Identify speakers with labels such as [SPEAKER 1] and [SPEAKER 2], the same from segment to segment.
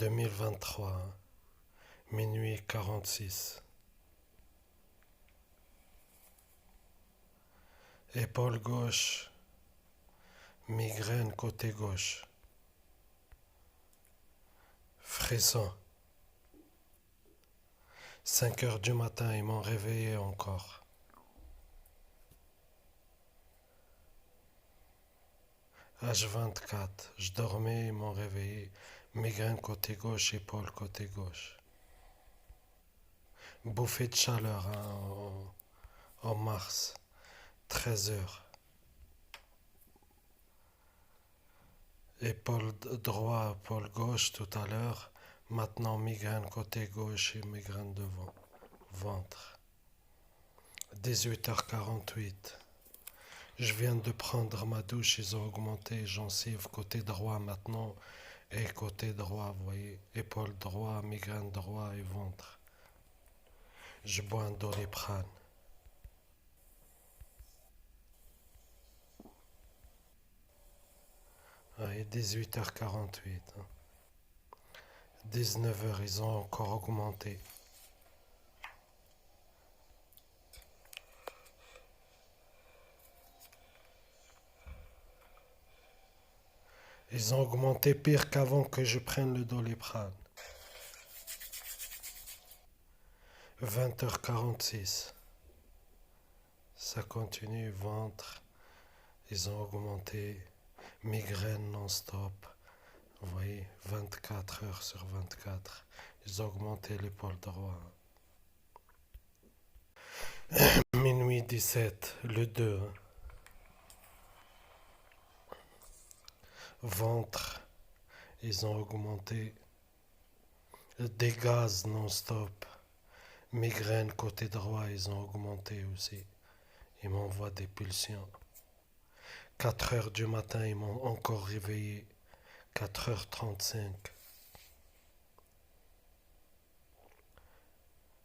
[SPEAKER 1] 2023, minuit 46. Épaule gauche, migraine côté gauche. Frisson. 5 heures du matin, ils m'ont réveillé encore. H24, je dormais, ils m'ont réveillé. Migraine côté gauche, épaule côté gauche. Bouffée de chaleur en mars, 13 heures. Épaule droit, épaule gauche tout à l'heure. Maintenant migraine côté gauche et migraine devant. Ventre. 18h48. Je viens de prendre ma douche, ils ont augmenté gencive côté droit maintenant et côté droit, vous voyez, épaule droit, migraine droit et ventre. Je bois un Doliprane. Ouais, 18h48. 19h, ils ont encore augmenté. Ils ont augmenté pire qu'avant que je prenne le Doliprane. 20h46. Ça continue, ventre. Ils ont augmenté. Migraine non-stop. Vous voyez, 24 heures sur 24. Ils ont augmenté l'épaule droite. Minuit 17, le 2. Ventre, ils ont augmenté. Des gaz non-stop. Migraine côté droit, ils ont augmenté aussi. Ils m'envoient des pulsions. 4 heures du matin, ils m'ont encore réveillé. 4h35.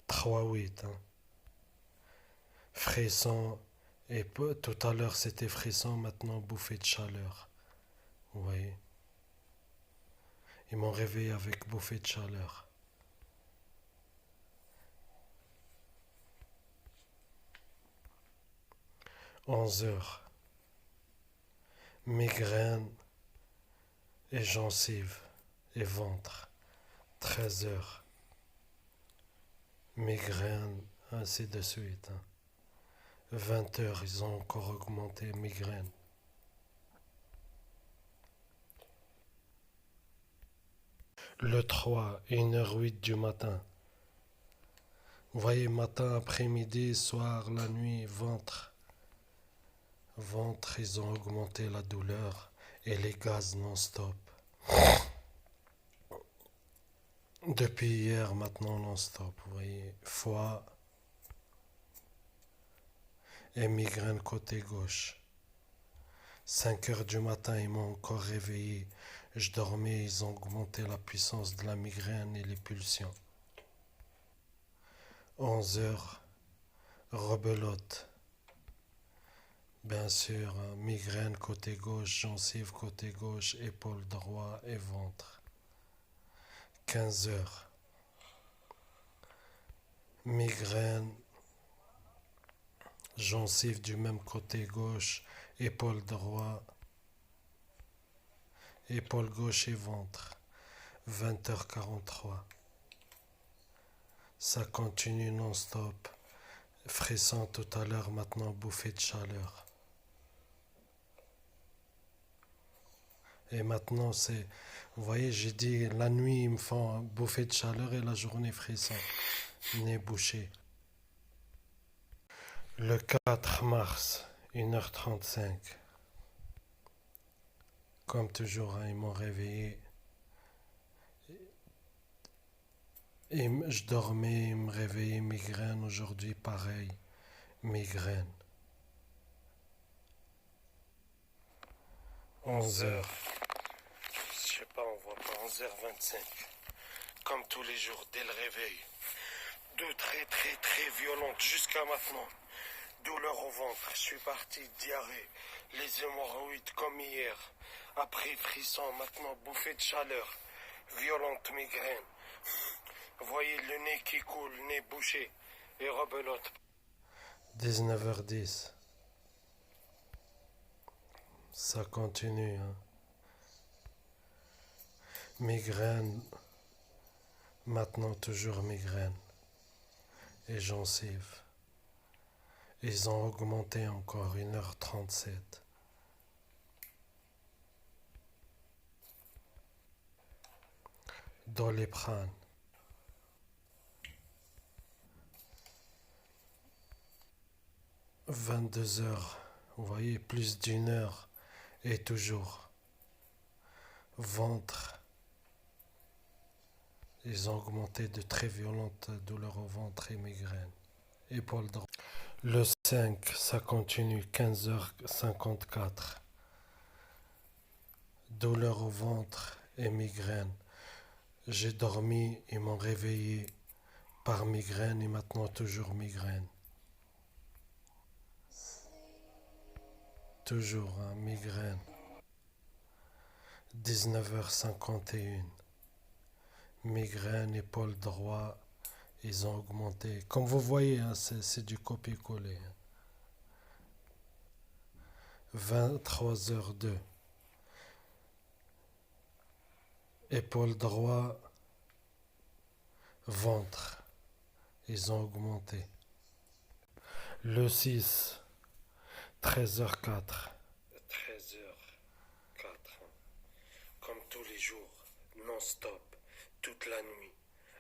[SPEAKER 1] 3-8. Frisson. Et tout à l'heure c'était frisson, maintenant bouffée de chaleur. Vous voyez. Ils m'ont réveillé avec bouffée de chaleur. 11h. Migraine et gencive et ventre. 13h. Migraine, ainsi de suite. 20h, ils ont encore augmenté migraine. Le 3, 1h08 du matin. Vous voyez, matin, après-midi, soir, la nuit, ventre. Ventre, ils ont augmenté la douleur et les gaz non-stop. Depuis hier, maintenant non-stop, vous voyez. Foie et migraine côté gauche. 5 heures du matin, ils m'ont encore réveillé. Je dormais, ils ont augmenté la puissance de la migraine et les pulsions. 11 heures, rebelote. Bien sûr, migraine côté gauche, gencive côté gauche, épaule droit et ventre. 15 heures. Migraine, gencive du même côté gauche, épaule droit, épaule gauche et ventre. 20h43. Ça continue non-stop. Frisson tout à l'heure, maintenant bouffée de chaleur. Et maintenant, vous voyez, j'ai dit, la nuit, ils me font bouffer de chaleur et la journée frisson. Nez bouché. Le 4 mars, 1h35. Comme toujours, ils m'ont réveillé. Et je dormais, ils me réveillaient, migraine. Aujourd'hui, pareil, migraine. 11h. Je sais pas, on voit pas, 11h25. Comme tous les jours, dès le réveil. Deux très violentes jusqu'à maintenant. Douleur au ventre, je suis parti, diarrhée. Les hémorroïdes comme hier. Après frisson, maintenant bouffée de chaleur. violente migraine. Voyez le nez qui coule, nez bouché et rebelote. 19h10. Ça continue, hein. Migraine, maintenant toujours migraine. Et gencives. Ils ont augmenté encore 1h37. Doliprane. 22h. Vous voyez, plus d'1 heure. Et toujours. Ventre. Ils ont augmenté de très violentes douleurs au ventre et migraine. Épaule droite. Le 5, ça continue, 15h54. Douleur au ventre et migraine. J'ai dormi, ils m'ont réveillé par migraine et maintenant toujours migraine. Toujours, hein, migraine. 19h51. Migraine, épaule droite, ils ont augmenté. Comme vous voyez, hein, c'est du copier-coller. 23h02. Épaule droite, ventre, ils ont augmenté. Le 6, 13h04. 13h04. Comme tous les jours, non-stop, toute la nuit.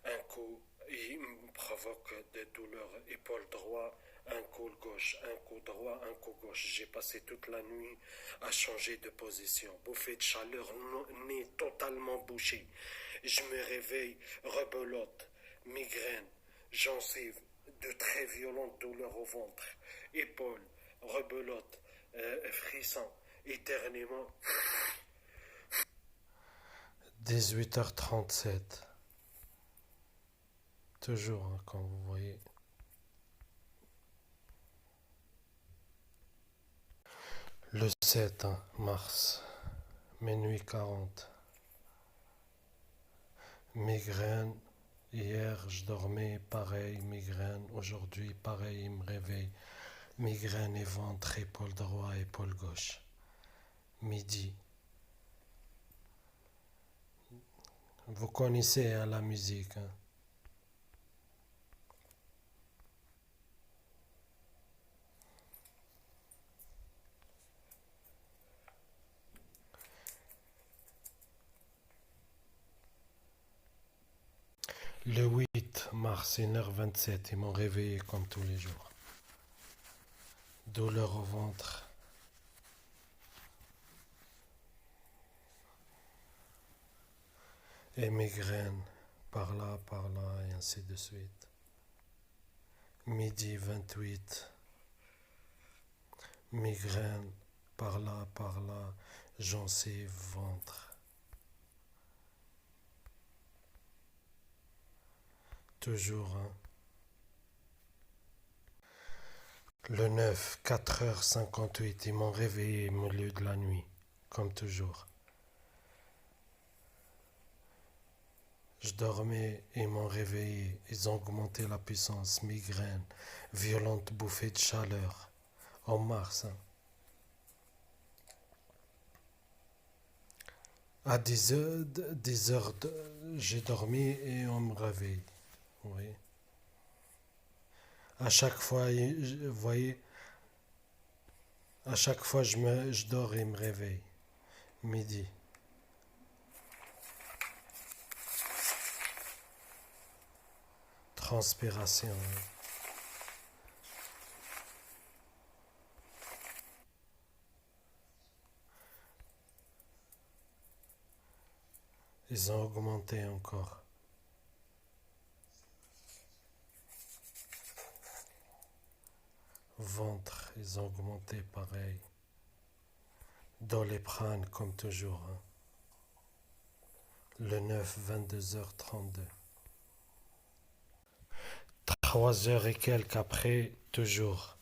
[SPEAKER 1] Un coup, il me provoque des douleurs. Épaule droite, un coup gauche, un coup droit, un coup gauche. J'ai passé toute la nuit à changer de position. Bouffée de chaleur, nez totalement bouché. Je me réveille, rebelote, migraine, gencive, de très violentes douleurs au ventre, épaule, rebelote, frisson, éternuement. 18h37. Toujours, hein, comme vous voyez. Le 7, hein, mars, minuit 40. Migraine. Hier, je dormais, pareil, migraine. Aujourd'hui, pareil, il me réveille. Migraine et ventre, épaule droite, épaule gauche. Midi. Vous connaissez, hein, la musique, hein. Le 8 mars, 1h27, ils m'ont réveillé comme tous les jours. Douleur au ventre. Et migraine, par là, et ainsi de suite. Midi 28, migraine, par là, gencive, ventre. Toujours, hein. Le 9, 4h58, ils m'ont réveillé au milieu de la nuit, comme toujours. Je dormais, ils m'ont réveillé, ils ont augmenté la puissance, migraine, violente bouffée de chaleur, en mars, hein. À 10h, j'ai dormi et on me réveille. Oui. À chaque fois, vous voyez, à chaque fois je dors et me réveille. Midi. Transpiration, hein. Ils ont augmenté encore. Ventre, ils ont augmenté pareil. Doliprane comme toujours, hein. Le 9, 22h32. 3 heures et quelques après, toujours.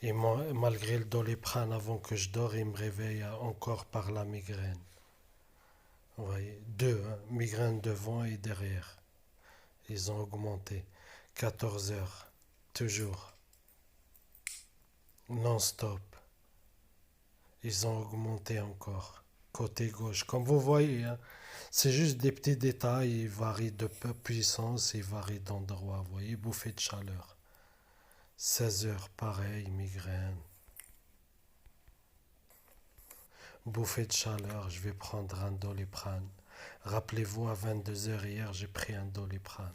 [SPEAKER 1] Et malgré le doliprane avant que je dors, il me réveille encore par la migraine. Vous voyez, deux, hein, migraine devant et derrière. Ils ont augmenté. 14 heures, toujours, non-stop. Ils ont augmenté encore. Côté gauche, comme vous voyez, hein, c'est juste des petits détails. Ils varient de puissance, ils varient d'endroit. Vous voyez, bouffée de chaleur. 16 heures, pareil, migraine. Bouffée de chaleur, je vais prendre un Doliprane. Rappelez-vous, à 22 heures hier, j'ai pris un Doliprane.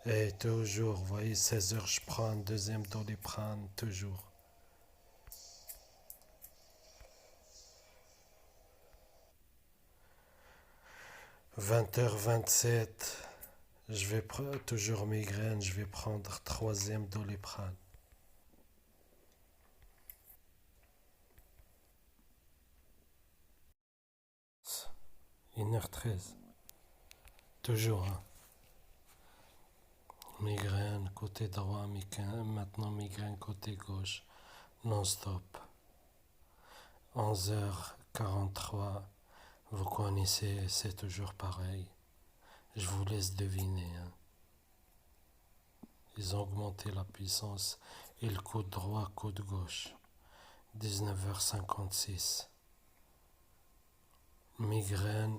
[SPEAKER 1] Et toujours, vous voyez, 16 heures, je prends un deuxième Doliprane, toujours. 20h27, je vais toujours migraine, je vais prendre troisième Doliprane. 1h13, toujours, hein. Migraine côté droit, maintenant migraine côté gauche, non-stop. 11h43, vous connaissez, c'est toujours pareil. Je vous laisse deviner, hein. Ils ont augmenté la puissance et le coude droit, coude gauche. 19h56. Migraine,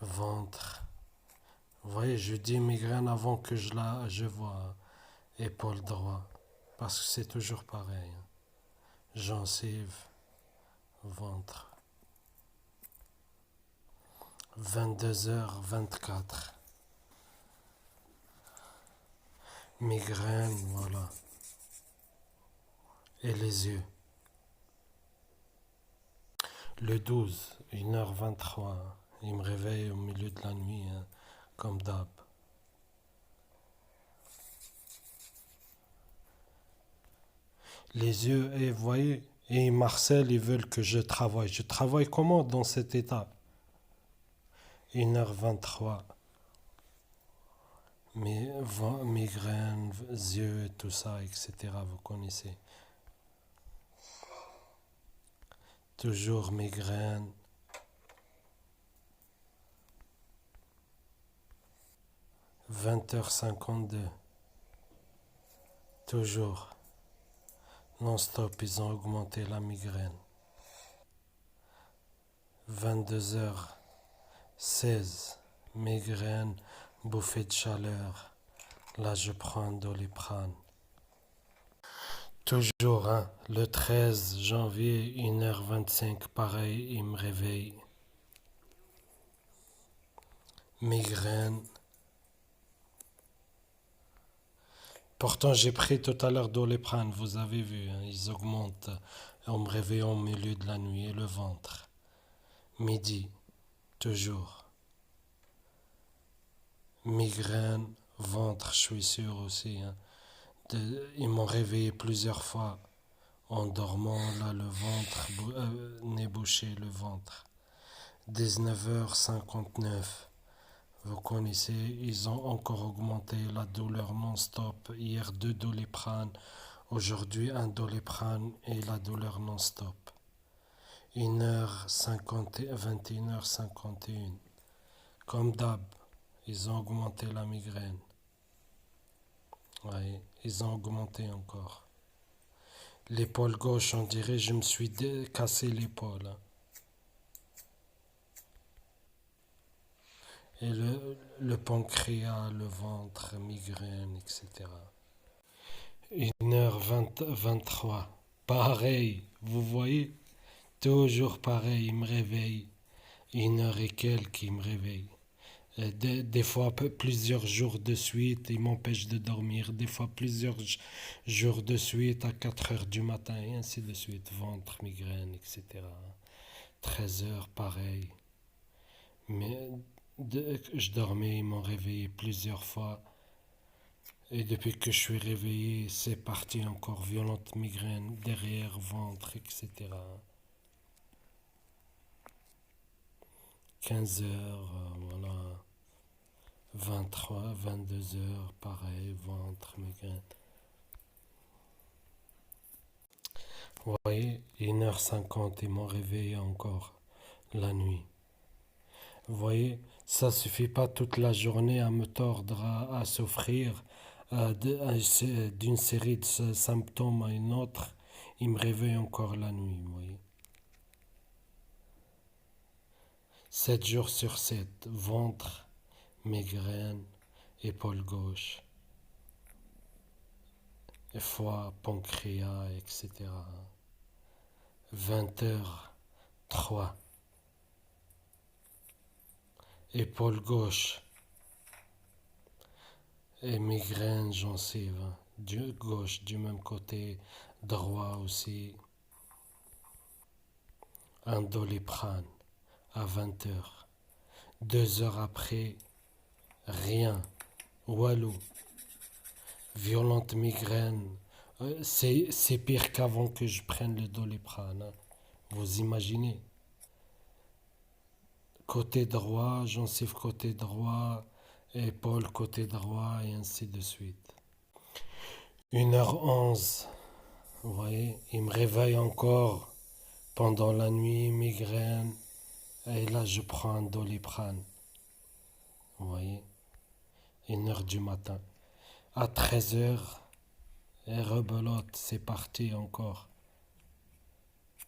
[SPEAKER 1] ventre. Vous voyez, je dis migraine avant que je vois, hein. Épaule droit. Parce que c'est toujours pareil, hein. Gencive, ventre. 22h24. Migraine, voilà. Et les yeux. Le 12, 1h23. Il me réveille au milieu de la nuit, hein, comme d'hab. Les yeux, et vous voyez, et Marcel, ils veulent que je travaille. Je travaille comment dans cet état? 1h23. Migraine, yeux, tout ça, etc. Vous connaissez. Toujours migraine. 20h52. Toujours. Non-stop, ils ont augmenté la migraine. 22h16. Migraine, bouffée de chaleur. Là, je prends un Doliprane. Toujours, hein, le 13 janvier, 1h25, pareil, il me réveille. Migraine. Pourtant, j'ai pris tout à l'heure Doliprane, vous avez vu, hein, ils augmentent en me réveillant au milieu de la nuit et le ventre. Midi, toujours. Migraine, ventre, je suis sûr aussi, hein. Ils m'ont réveillé plusieurs fois en dormant, là, le ventre, nez bouché, le ventre. 19h59. Vous connaissez, ils ont encore augmenté la douleur non-stop. Hier, 2 Doliprane. Aujourd'hui, un Doliprane et la douleur non-stop. 1h50, 21h51. Comme d'hab, ils ont augmenté la migraine. Oui, ils ont augmenté encore. L'épaule gauche, on dirait, je me suis cassé l'épaule, hein. Et le pancréas, le ventre, migraine, etc. 1h23. Pareil, vous voyez, toujours pareil, il me réveille. 1h et quelques, il me réveille. Des fois, plusieurs jours de suite, il m'empêche de dormir. Des fois, plusieurs jours de suite à 4 heures du matin, et ainsi de suite. Ventre, migraine, etc. 13 heures, pareil. Mais je dormais, ils m'ont réveillé plusieurs fois. Et depuis que je suis réveillé, c'est parti encore violente migraine, derrière, ventre, etc. 15 heures, voilà. 23, 22 heures, pareil, ventre, migraine. Vous voyez, 1h50, ils m'ont réveillé encore la nuit. Vous voyez, ça suffit pas toute la journée à me tordre, à souffrir d'une série de symptômes à une autre. Il me réveille encore la nuit, vous voyez. 7 jours sur 7, ventre, migraine, épaule gauche, foie, pancréas, etc. 20h, 3. Épaule gauche et migraine, gencive, du gauche du même côté, droit aussi. Un doliprane à 20h. 2 heures après, rien. Walou. Violente migraine. C'est pire qu'avant que je prenne le doliprane, hein. Vous imaginez. Côté droit, gencive côté droit, épaule côté droit et ainsi de suite. 1h11. Vous voyez, il me réveille encore pendant la nuit, migraine. Et là, je prends un doliprane. Vous voyez, 1h du matin. À 13h, et rebelote, c'est parti encore.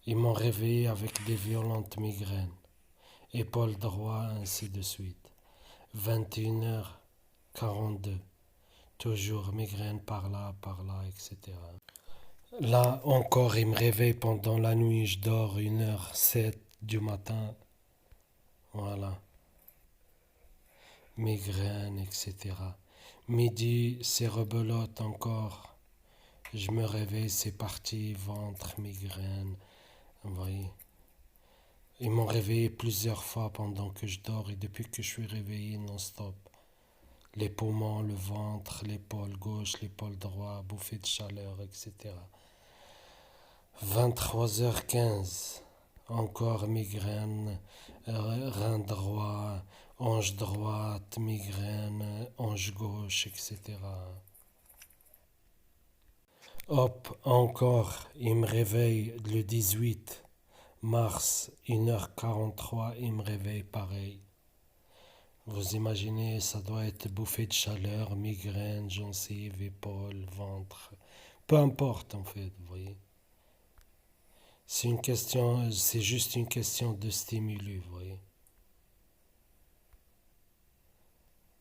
[SPEAKER 1] Ils m'ont réveillé avec des violentes migraines. Épaule droit, ainsi de suite. 21h42. Toujours migraine par là, etc. Là encore, il me réveille pendant la nuit. Je dors 1h07 du matin. Voilà. Migraine, etc. Midi, c'est rebelote encore. Je me réveille, c'est parti. Ventre, migraine. Vous voyez. Ils m'ont réveillé plusieurs fois pendant que je dors et depuis que je suis réveillé non-stop. Les poumons, le ventre, l'épaule gauche, l'épaule droite, bouffée de chaleur, etc. 23h15, encore migraine, rein droit, hanche droite, migraine, hanche gauche, etc. Hop, encore, il me réveille le 18 mars, 1h43, il me réveille pareil. Vous imaginez, ça doit être bouffée de chaleur, migraine, gencive, épaule, ventre. Peu importe en fait, vous voyez. C'est juste une question de stimuli, vous voyez.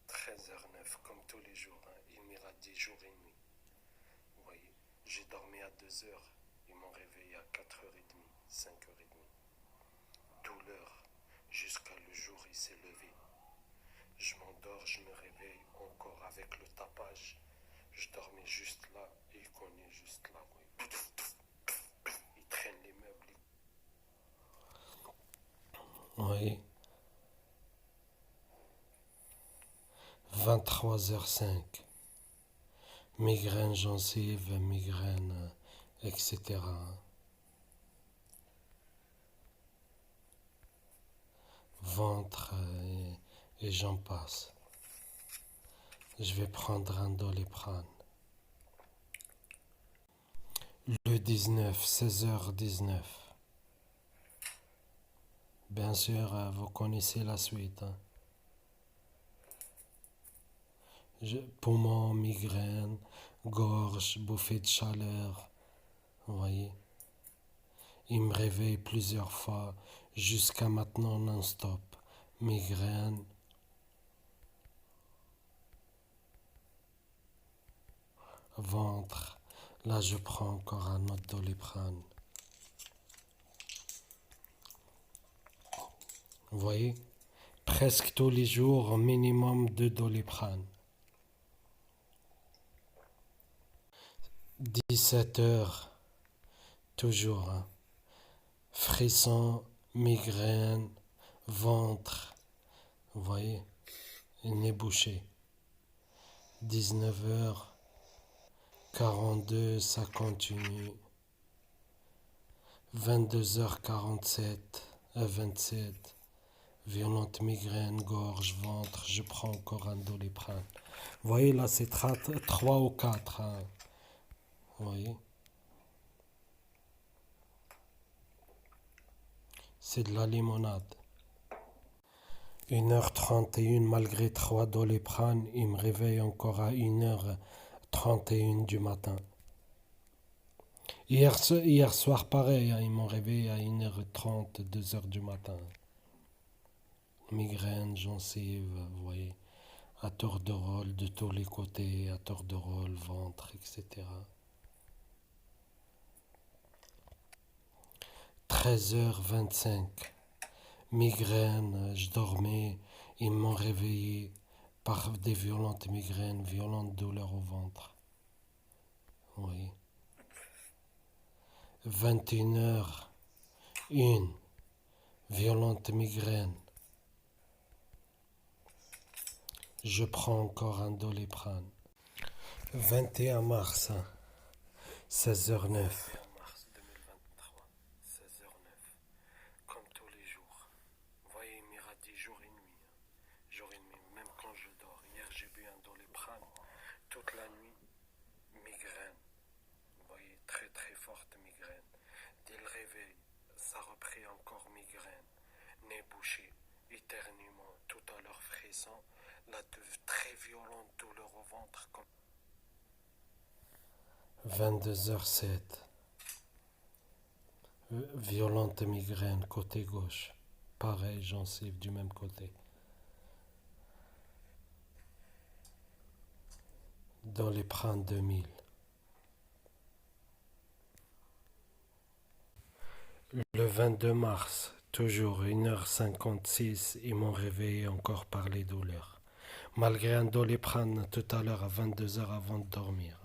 [SPEAKER 1] 13h09, comme tous les jours, hein. Il m'irradie jour et nuit. Vous voyez, j'ai dormi à 2h, ils m'ont réveillé à 4h30, 5h30. Douleur, jusqu'à le jour il s'est levé. Je m'endors, je me réveille encore avec le tapage. Je dormais juste là et il cognait juste là. Oui. Il traîne les meubles. Oui. 23h05. Migraine gencive, migraine, etc. Ventre et j'en passe. Je vais prendre un doliprane. Le 19, 16h19. Bien sûr, vous connaissez la suite, hein. Poumon, migraine, gorge, bouffée de chaleur. Vous voyez. Il me réveille plusieurs fois, jusqu'à maintenant non-stop. Migraine, ventre. Là, je prends encore un autre doliprane. Vous voyez, presque tous les jours, au minimum 2 doliprane. 17h, toujours, hein. Frisson, migraine, ventre. Vous voyez, nez bouché. 19h42, ça continue. 22h47 à 27. Violente migraine, gorge, ventre, je prends encore un doliprane. Vous voyez, là, c'est 3 ou 4. Hein. Vous voyez. C'est de la limonade. 1h31 malgré 3 Doliprane, il me réveille encore à 1h31 du matin. Hier soir, pareil, hein, ils m'ont réveillé à 1h30, 2h du matin. Migraine, gencive, vous voyez, à tour de rôle de tous les côtés, à tour de rôle, ventre, etc. 13h25, migraine, je dormais, ils m'ont réveillé par des violentes migraines, violentes douleurs au ventre. Oui. 21h, une violente migraine. Je prends encore un Doliprane. 21 mars, 16h09. Mars 2023, 16h09. Comme tous les jours. Vous voyez, il m'irradie jour et nuit. Jour et nuit, même quand je dors. Hier, j'ai bu un Doliprane. Toute la nuit, migraine. Vous voyez, très très forte migraine. Dès le réveil, ça a repris encore migraine. Nez bouché, éternuement, tout à l'heure frisson. La très violente douleur au ventre. 22h07. Violente migraine côté gauche. Pareil, gencive du même côté. Doliprane 2000. Le 22 mars, toujours 1h56, ils m'ont réveillé encore par les douleurs. Malgré un Doliprane tout à l'heure à 22h avant de dormir.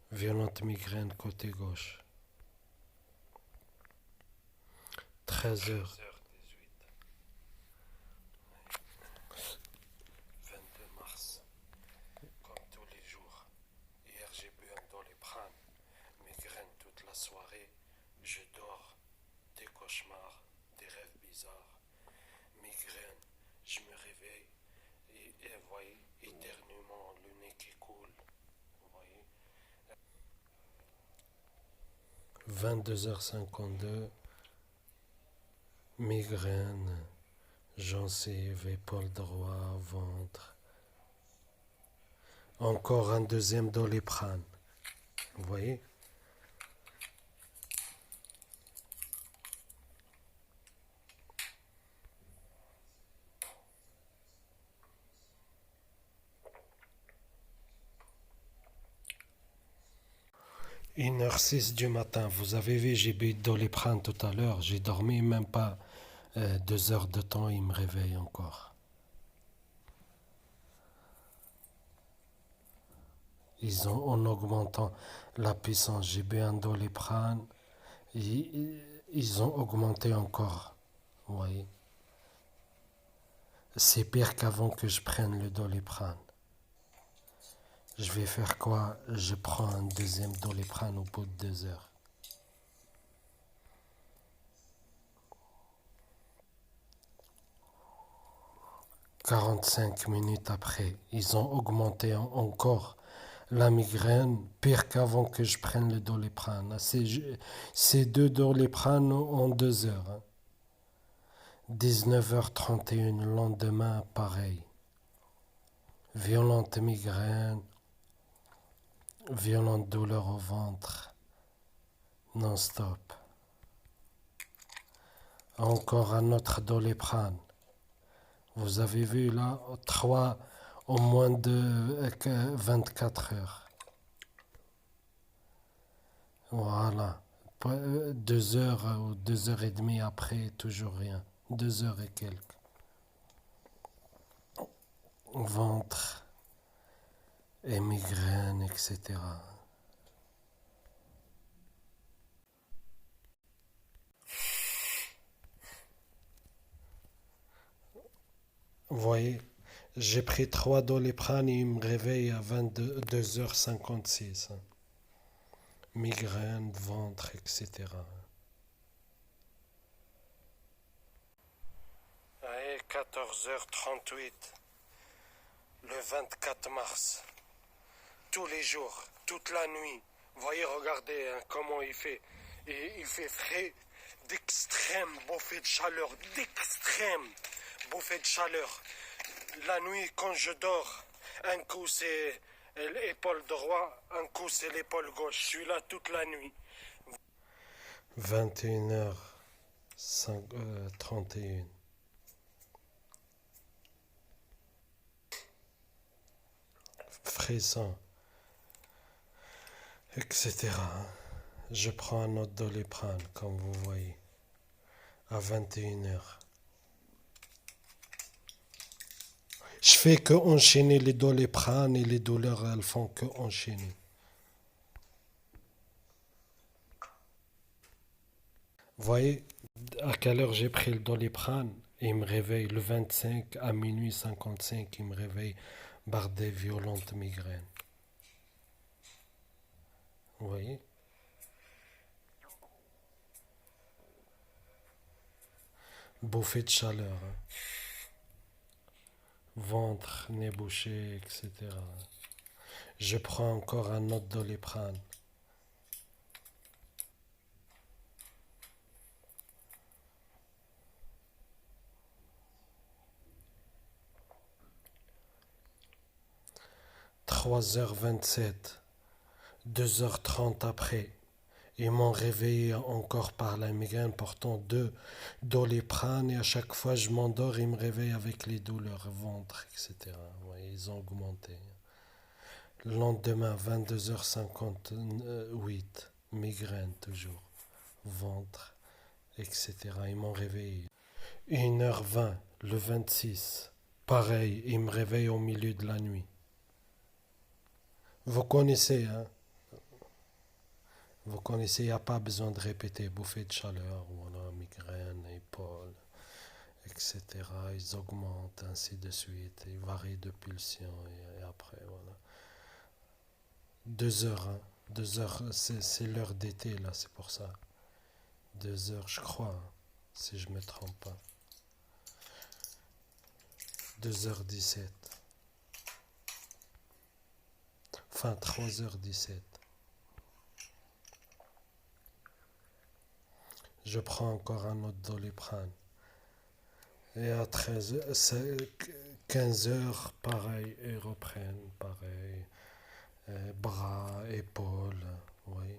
[SPEAKER 1] Violente migraine côté gauche. 13h. 22 mars. Comme tous les jours. Hier j'ai bu un Doliprane. Migraine toute la soirée. Je dors. Des cauchemars. Des rêves bizarres. Migraine. Je me réveille. Et vous voyez, éternuement, le nez qui coule. Vous voyez. 22h52. Migraine. Gencive, épaule droit, ventre. Encore un deuxième Doliprane. Vous voyez? Une heure 6 du matin. Vous avez vu, j'ai bu de Doliprane tout à l'heure. J'ai dormi même pas 2 heures de temps. Il me réveille encore. En augmentant la puissance, j'ai bu un Doliprane. Ils ont augmenté encore. Vous voyez. C'est pire qu'avant que je prenne le Doliprane. Je vais faire quoi? Je prends un deuxième Doliprane au bout de 2 heures. « 45 minutes après, ils ont augmenté encore la migraine, pire qu'avant que je prenne le Doliprane. C'est 2 Doliprane en 2 heures. 19h31, le lendemain, pareil. Violente migraine, violente douleur au ventre, non-stop. Encore un autre Doliprane. Vous avez vu là, 3 en moins de 24 heures. Voilà. 2 heures ou 2 heures et demie après, toujours rien. 2 heures et quelques. Ventre et migraine, etc. Vous voyez, j'ai pris 3 Doliprane et il me réveille à 22h56. Migraine, ventre, etc. Allez, 14h38, le 24 mars. Tous les jours, toute la nuit. Vous voyez, regardez hein, comment il fait. Et il fait frais, d'extrême bouffée de chaleur, d'extrême bouffée de chaleur. La nuit, quand je dors, un coup c'est l'épaule droite, un coup c'est l'épaule gauche. Je suis là toute la nuit. 21h31. Frisson, etc. Je prends un autre Doliprane, comme vous voyez, à 21h. Je fais que enchaîner les Doliprane et les douleurs, elles font que enchaîner. Vous voyez à quelle heure j'ai pris le Doliprane? Il me réveille le 25 à minuit 55, il me réveille par des violentes migraines. Vous voyez? Bouffée de chaleur, hein. Ventre, nez bouché, etc. Je prends encore un autre Doliprane. Trois heures 27, 2h30 après. Ils m'ont réveillé encore par la migraine, portant deux Doliprane et à chaque fois je m'endors, ils me réveillent avec les douleurs, ventre, etc. Ouais, ils ont augmenté. Le lendemain, 22h58, migraine toujours, ventre, etc. Ils m'ont réveillé. 1h20, le 26, pareil, ils me réveillent au milieu de la nuit. Vous connaissez, hein? Vous connaissez, il n'y a pas besoin de répéter, bouffée de chaleur, voilà, migraine, épaule, etc. Ils augmentent, ainsi de suite, ils varient de pulsion, et après, voilà. 2 heures, hein. 2 heures, c'est l'heure d'été, là, c'est pour ça. 2 heures, je crois, hein, si je ne me trompe pas. 2h17. Enfin, 3h17. Je prends encore un autre Doliprane. Et à 15h, pareil, ils reprennent, pareil. Bras, épaules, oui.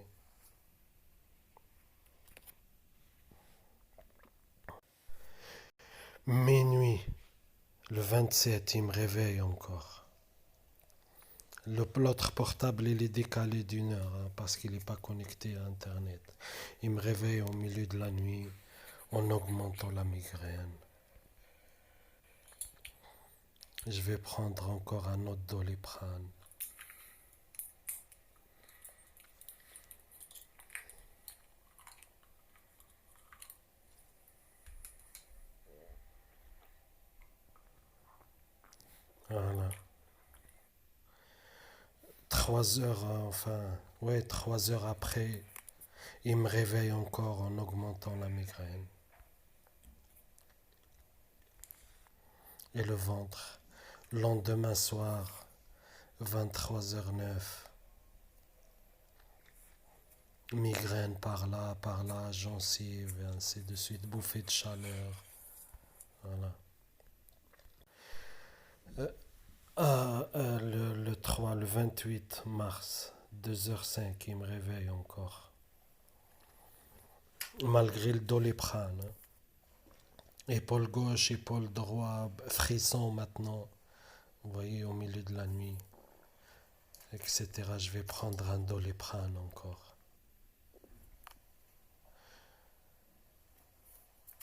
[SPEAKER 1] Minuit, le 27, il me réveille encore. L'autre portable, il est décalé d'1 heure, hein, parce qu'il n'est pas connecté à Internet. Il me réveille au milieu de la nuit en augmentant la migraine. Je vais prendre encore un autre Doliprane. Voilà. 3 heures, enfin, ouais, 3 heures après, il me réveille encore en augmentant la migraine. Et le ventre. Lendemain soir, 23h09. Migraine par là, gencive, et ainsi de suite, bouffée de chaleur. Voilà. Le 3, le 28 mars, 2h05, il me réveille encore. Malgré le Doliprane, hein. Épaule gauche, épaule droite, frisson maintenant. Vous voyez, au milieu de la nuit, etc. Je vais prendre un Doliprane encore.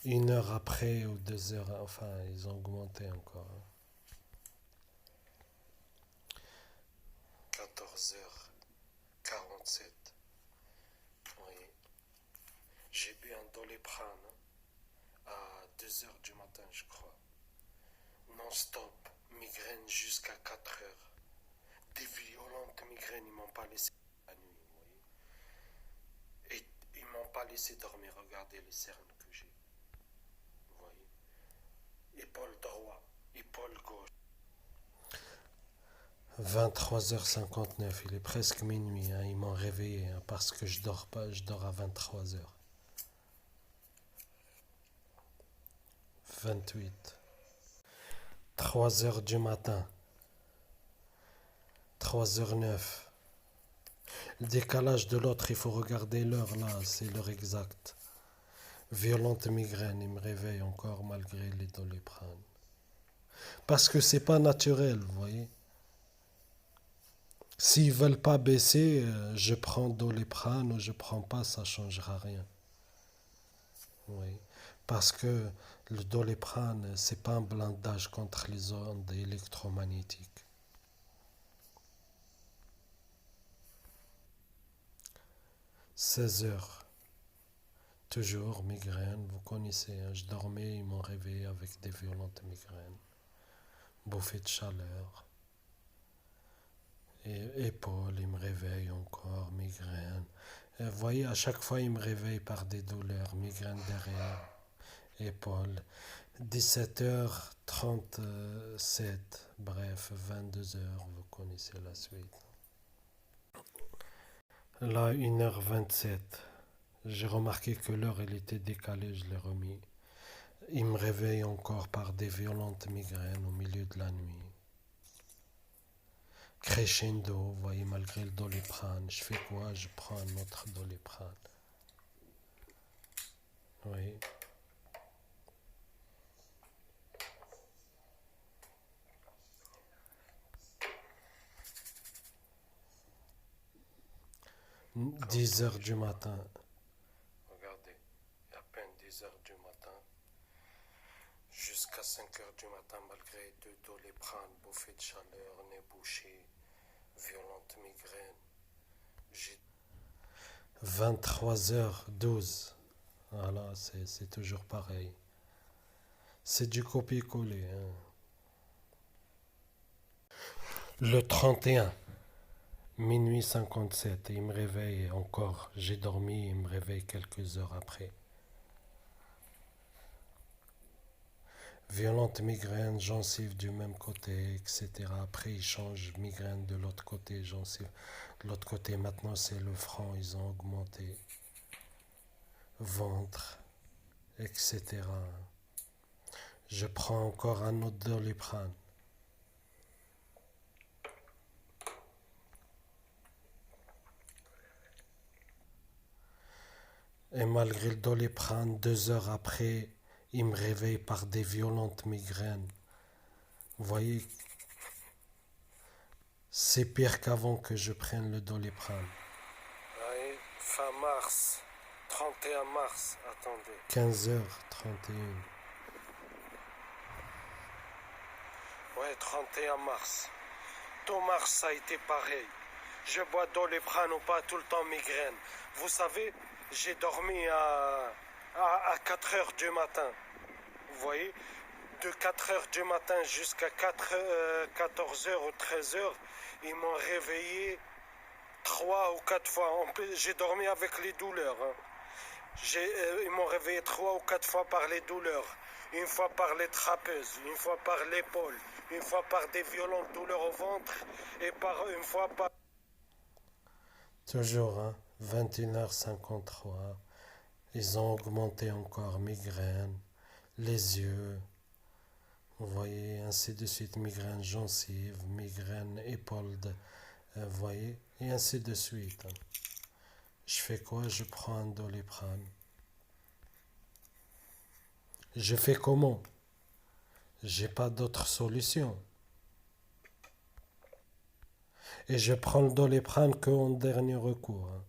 [SPEAKER 1] 1 heure après ou 2 heures, enfin, ils ont augmenté encore. 14h47. Oui. J'ai bu un Doliprane à 2 heures du matin, je crois. Non-stop, migraine jusqu'à 4 heures. Des violentes migraines, ils m'ont pas laissé la nuit, vous voyez. Et ils m'ont pas laissé dormir. Regardez les cernes que j'ai. Vous voyez. Épaule droite, épaule gauche. 23h59, il est presque minuit, hein, ils m'ont réveillé hein, parce que je dors pas, je dors à 23h. 28. 3h du matin, 3h09. Le décalage de l'autre, il faut regarder l'heure là, c'est l'heure exacte. Violente migraine, il me réveille encore malgré les Doliprane. Parce que c'est pas naturel, vous voyez. S'ils veulent pas baisser, je prends Doliprane ou je prends pas, ça changera rien. Oui. Parce que le Doliprane, c'est pas un blindage contre les ondes électromagnétiques. 16h. Toujours migraine, vous connaissez, hein, je dormais, ils m'ont réveillé avec des violentes migraines. Bouffée de chaleur. Et épaules, ils me réveillent encore, migraine. Et vous voyez, à chaque fois, ils me réveillent par des douleurs, migraine derrière, épaules. 17h37, bref, 22h, vous connaissez la suite. Là, 1h27. J'ai remarqué que l'heure elle était décalée, je l'ai remis. Il me réveille encore par des violentes migraines au milieu de la nuit. Crescendo, vous voyez, malgré le Doliprane, je fais quoi? Je prends un autre Doliprane. Oui. Quand 10h du matin. Regardez, à peine 10h du matin. Jusqu'à 5h du matin, malgré deux Doliprane, bouffée de chaleur, nez bouché, violente migraine. J'ai 23h12. Voilà, c'est toujours pareil. C'est du copier-coller. Hein. Le 31, minuit 57, il me réveille encore. J'ai dormi, il me réveille quelques heures après. Violente migraine, gencive du même côté, etc. Après, ils changent migraine de l'autre côté, gencive. De l'autre côté, maintenant, c'est le front, ils ont augmenté. Ventre, etc. Je prends encore un autre Doliprane. Et malgré le Doliprane, 2 heures après, il me réveille par des violentes migraines. Vous voyez, c'est pire qu'avant que je prenne le Doliprane. Oui, fin mars, 31 mars, attendez. 15h31. Ouais, 31 mars. Tout mars, ça a été pareil. Je bois Doliprane ou pas, tout le temps migraine. Vous savez, j'ai dormi à 4 heures du matin. Vous voyez, de 4 heures du matin jusqu'à 14 heures ou 13 heures, ils m'ont réveillé 3 ou 4 fois. J'ai dormi avec les douleurs. Hein. Ils m'ont réveillé 3 ou 4 fois par les douleurs. Une fois par les trapèzes, une fois par l'épaule, une fois par des violentes douleurs au ventre et une fois par... Toujours, hein, 21h53. Ils ont augmenté encore migraine, les yeux, vous voyez, ainsi de suite, migraine gencive, migraine épaule, vous voyez, et ainsi de suite. Hein. Je fais quoi? Je prends un Doliprane. Je fais comment? J'ai pas d'autre solution. Et je prends le Doliprane qu'en dernier recours. Hein.